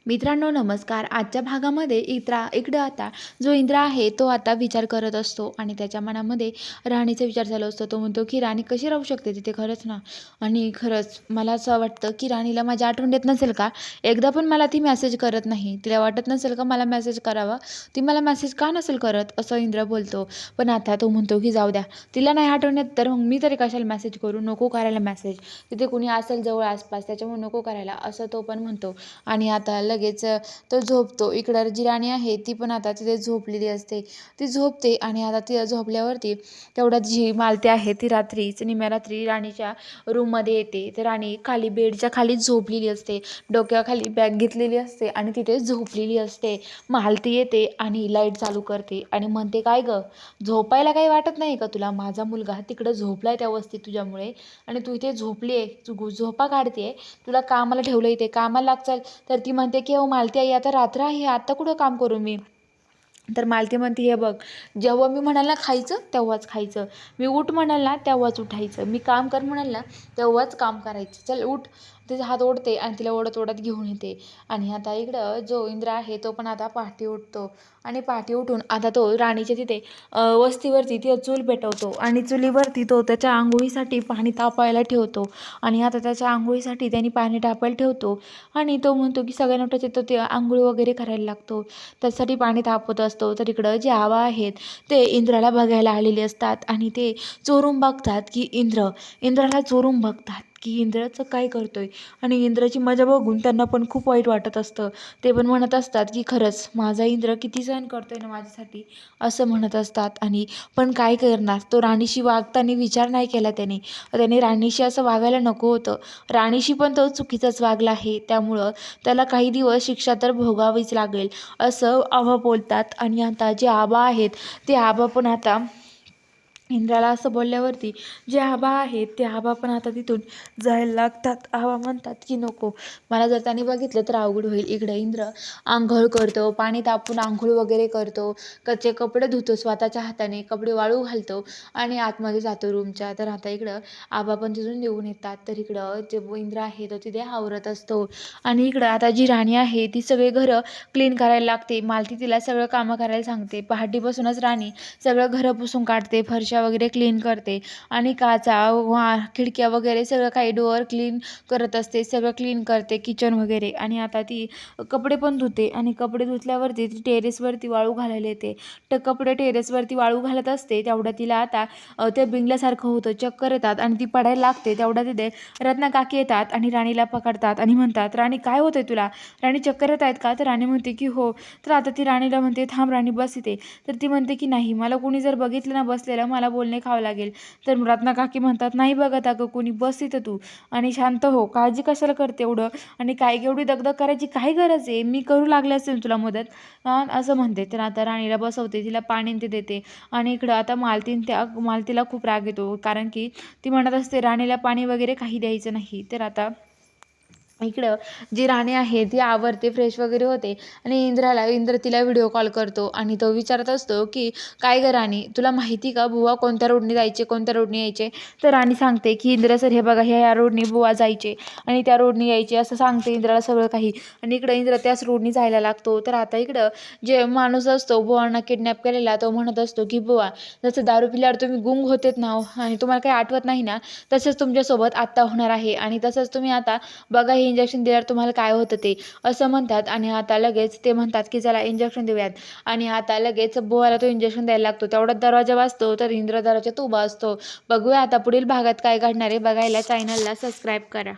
मित्रांनो नमस्कार. आजच्या भागामध्ये इकडं आता जो इंद्र आहे तो आता विचार करत असतो आणि त्याच्या मनामध्ये राणीचा विचार चालू असतो. तो म्हणतो की राणी कशी राहू शकते तिथे, खरंच ना. आणि खरंच मला असं वाटतं की राणीला माझी आठवण येत नसेल का, एकदा पण मला ती मेसेज करत नाही. तिला वाटत नसेल का मला मेसेज करावा, ती मला मेसेज का नसेल करत, असं इंद्र बोलतो. पण आता तो म्हणतो की जाऊ द्या, तिला नाही आठवण येत तर मग मी तरी कशाला मेसेज करू, नको करायला मेसेज. तिथे कुणी असेल जवळ आसपास, त्याच्यामुळे नको करायला, असं तो पण म्हणतो. आणि आता लगेच तो झोपतो. इकडं जी राणी आहे ती पण आता तिथे झोपलेली असते. ती झोपते आणि आता ती झोपल्यावरती तेवढ्यात जी मालती आहे ती निम्या रात्री राणीच्या रूममध्ये येते. तर राणी खाली बेडच्या खाली झोपलेली असते, डोक्याखाली बॅग घेतलेली असते आणि तिथे झोपलेली असते. मालती येते आणि लाईट चालू करते आणि म्हणते, काय गं, झोपायला काही वाटत नाही का तुला? माझा मुलगा तिकडं झोपलाय त्या वस्तीत तुझ्यामुळे आणि तू इथे झोपली आहे, तू झोपा काढते. तुला कामाला ठेवलं इथे, कामाला लागचाल. तर ती म्हणते की अहो मालती आई, आता रात्र आहे, आता कुठं काम करू मी? तर मालती म्हणते, हे बघ, जेव्हा मी म्हणाल ना खायचं तेव्हाच खायचं, मी उठ म्हणाल ना तेव्हाच उठायचं, मी काम कर म्हणाल ना तेव्हाच काम करायचं, चल उठ. तिचा हात ओढते आणि तिला ओढत ओढत घेऊन येते. आणि आता इकडं जो इंद्र आहे तो पण आता पहाटे उठतो आणि पहाटे उठून आता तो राणीच्या तिथे वस्तीवरती ती चूल पेटवतो आणि चुलीवरती तो त्याच्या आंघोळीसाठी पाणी तापायला ठेवतो. आणि आता त्याच्या आंघोळीसाठी त्यांनी पाणी तापायला ठेवतो आणि तो म्हणतो की सगळ्यांना उठायचं, तो ते आंघोळ वगैरे करायला लागतो, त्यासाठी पाणी तापत असतो. तर इकडं जे आवा आहेत ते इंद्राला बघायला आलेले असतात आणि ते चोरून बघतात की इंद्राला चोरून बघतात की इंद्राचं काय करतोय. आणि इंद्राची मजा बघून त्यांना पण खूप वाईट वाटत असतं. ते पण म्हणत असतात की खरंच माझा इंद्र किती सहन करतोय ना माझ्यासाठी, असं म्हणत असतात. आणि पण काय करणार, तो राणीशी वागताना विचार नाही केला त्याने राणीशी असं वागायला नको होतं. राणीशी पण तो चुकीचाच वागला आहे, त्यामुळं त्याला काही दिवस शिक्षा तर भोगावीच लागेल, असं आबा बोलतात. आणि आता जे आबा आहेत ते आबा पण आता इंद्राला असं बोलल्यावरती जे आबा आहेत ते आबा पण आता तिथून जायला लागतात. आबा म्हणतात की नको, मला जर त्यांनी बघितलं तर अवघड होईल. इकडे इंद्र आंघोळ करतो, पाणी तापून आंघोळ वगैरे करतो, कच्चे कपडे धुतो, स्वतःच्या हाताने कपडे वाळू घालतो आणि आतमध्ये जातो रूमच्या. तर आता इकडं आबा पण तिथून निघून येतात. तर इकडं जे इंद्र आहे तो तिथे आवरत असतो. आणि इकडं आता जी राणी आहे ती सगळे घरं क्लीन करायला लागते. मालती तिला सगळं कामं करायला सांगते. पहाटेपासूनच राणी सगळं घरं पुसून काढते, फरशा वगैरे क्लीन करते आणि काचा खिडक्या वगैरे सगळं काही डोअर क्लीन करत असते, सगळं क्लीन करते, किचन वगैरे. आणि आता ती कपडे पण धुते आणि कपडे धुतल्यावरती ती टेरेसवरती वाळू घालायला येते. तर कपडे टेरेसवरती वाळू घालत असते तेवढ्या तिला आता ते बिंगल्यासारखं होतं, चक्कर येतात आणि ती पडायला लागते. तेवढ्या तिथे रत्ना काकी येतात आणि राणीला पकडतात आणि म्हणतात, राणी काय होतंय तुला? राणी चक्कर येत आहेत का? तर राणी म्हणते की हो. तर आता ती राणीला म्हणते, थांब राणी बस इथे. तर ती म्हणते की नाही, मला कोणी जर बघितलं ना बसलेलं, मला बोलणे खावं लागेल. तर रत्ना काकी म्हणतात, नाही बघत अगं कोणी, बस इथं तू आणि शांत हो, काळजी कशाला करते एवढं, आणि काय एवढी दगदग करायची काय गरज आहे, मी करू लागले असेल तुला मदत, असं म्हणते. तर आता राणीला बसवते, तिला पाणी ते देते. आणि इकडं आता मालतीला खूप राग येतो, कारण की ती म्हणत असते राणीला पाणी वगैरे काही द्यायचं नाही. तर आता इकडं जी राणी आहे ती आवरते, फ्रेश वगैरे होते आणि इंद्र तिला व्हिडिओ कॉल करतो आणि तो विचारत असतो की काय गं राणी, तुला माहिती का बुवा कोणत्या रोडने जायचे, कोणत्या रोडने यायचे? तर राणी सांगते की इंद्र सर, हे बघा, ह्या रोडने बुवा जायचे आणि त्या रोडने यायचे, असं सांगते इंद्राला सगळं काही. आणि इकडं इंद्र त्याच रोडने जायला लागतो. तर आता इकडं जे माणूस असतो बुवांना किडनॅप केलेला, तो म्हणत असतो की बुवा, जसं दारू पिल्यावर तुम्ही गुंग होतेत ना आणि तुम्हाला काही आठवत नाही ना, तसंच तुमच्यासोबत आत्ता होणार आहे आणि तसंच तुम्ही आता बघा हे इंजेक्शन दिल्यावर तुम्हाला काय होतं ते, असं म्हणतात. आणि आता लगेच ते म्हणतात की चला इंजेक्शन देऊयात. आणि आता लगेच बुवाला तो इंजेक्शन द्यायला लागतो. तेवढाच दरवाजा वाजतो तर इंद्र दरवाजात उभा असतो. बघूया आता पुढील भागात काय घडणार आहे. बघायला चॅनलला सबस्क्राईब करा.